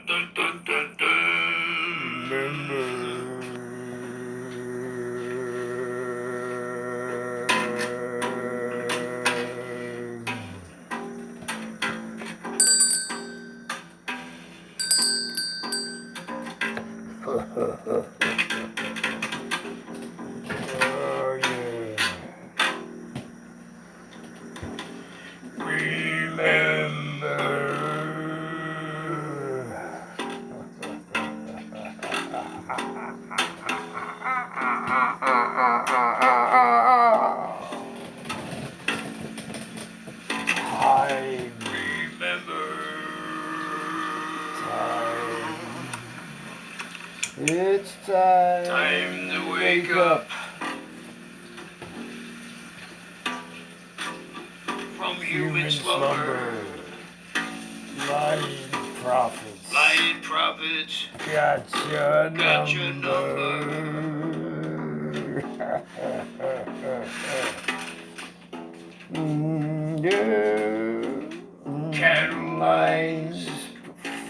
dun, dun, dun, dun. Oh, yeah. Time. It's Time to wake up from human slumber. Lying prophets. Lying prophets. Gotcha Catalyze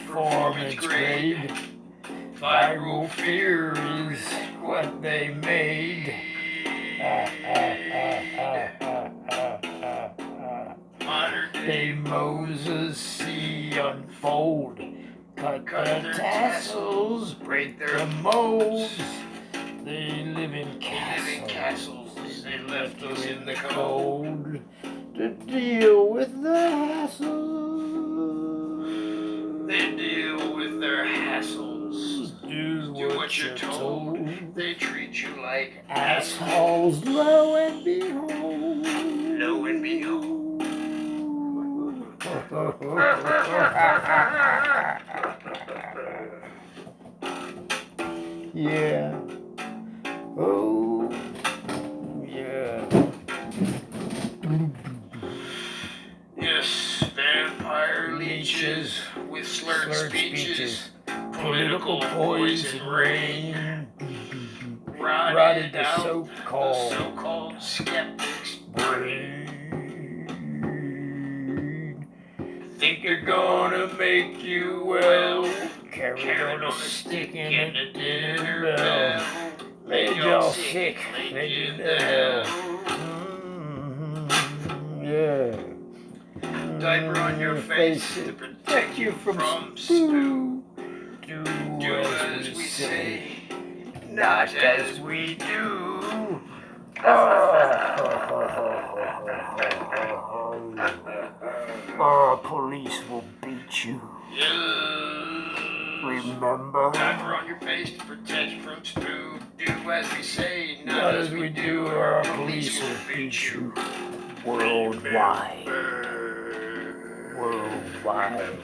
performance grade. Viral fear is what they made. Modern Day Moses see unfold. Cut their tassels, break their molds. They live in castles. They left us in the cold. Cold to deal with the hassles. They deal with their hassles. Do what you're told. They treat you like Assholes, lo and behold. Lo and behold. Yeah. Oh, yeah. Yes, vampire leeches with slurred speeches, political poison rain, rotted the out so-called the so-called skeptics' brain. Think you're gonna make you well, Carried on a stick in the a dinner bell. Made y'all sick, made you the hell. Yeah. Diaper on your face to protect you from spoo. Do as we say, not as we do. Or police will beat you. Remember? Diaper on your face to protect you from spoo. Do as we say, Not as we do, or our police will beat you. Worldwide. Worldwide.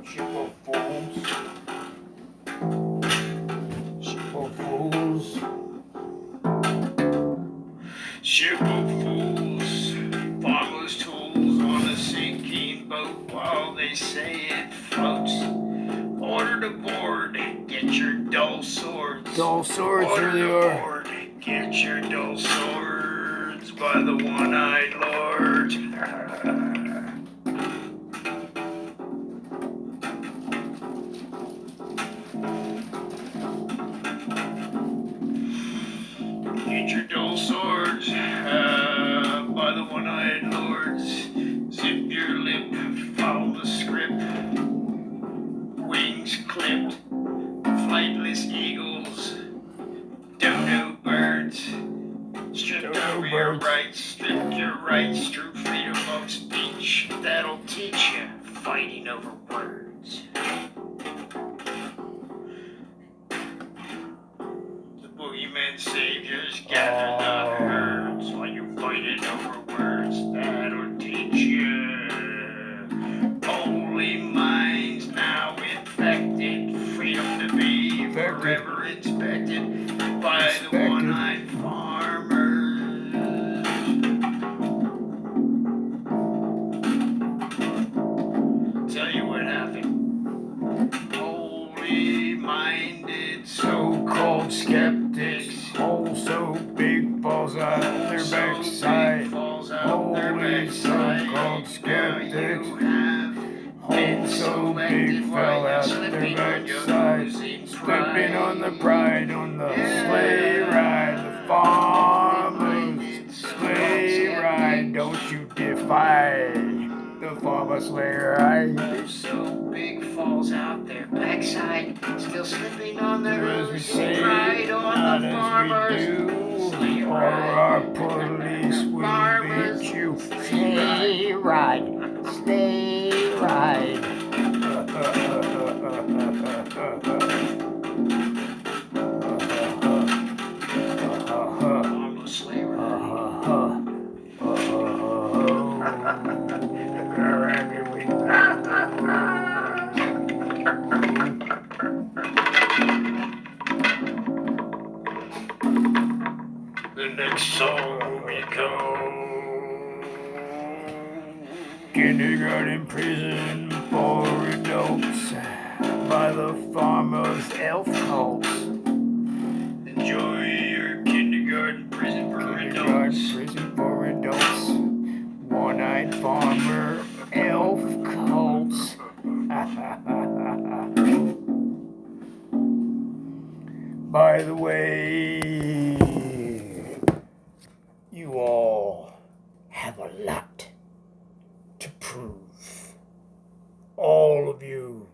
Ship of fools. Ship of fools. Ship of fools, farmers' tools on a sinking boat while they say it floats. Order to board, get your dull swords. Dull swords, Order here they to are. board, get your dull swords by the one-eyed lord. Get your dull swords by the one-eyed lords. Zip your lip, follow the script. Wings clipped, flightless eagles, dodo birds. Strip over your rights, strip your rights, true freedom of speech. That'll teach you fighting over words. The boogeyman saviors gather the herds while you're fighting over words. That'll teach you. Holy minds now infected, freedom to be forever inspected by the one-eyed farmers. Tell you what happened. Holy-minded So-called skeptics, also big the pride on the sleigh ride, the farmer's sleigh ride. Don't you defy the farmer's sleigh ride. So big falls out their backside, still slipping on their Do as we rosy say, pride on not the as we farmer's do, sleigh or ride. our police will Farmer's beat you. sleigh ride, sleigh ride. Farmer's sleigh ride. The next song will become Kindergarten Prison for Adults by the Farmer's Elf Cult. Enjoy your kindergarten prison for Kindergarten adults. Prison for Adults. One-eyed farmer elf cults. By the way, you all have a lot to prove. All of you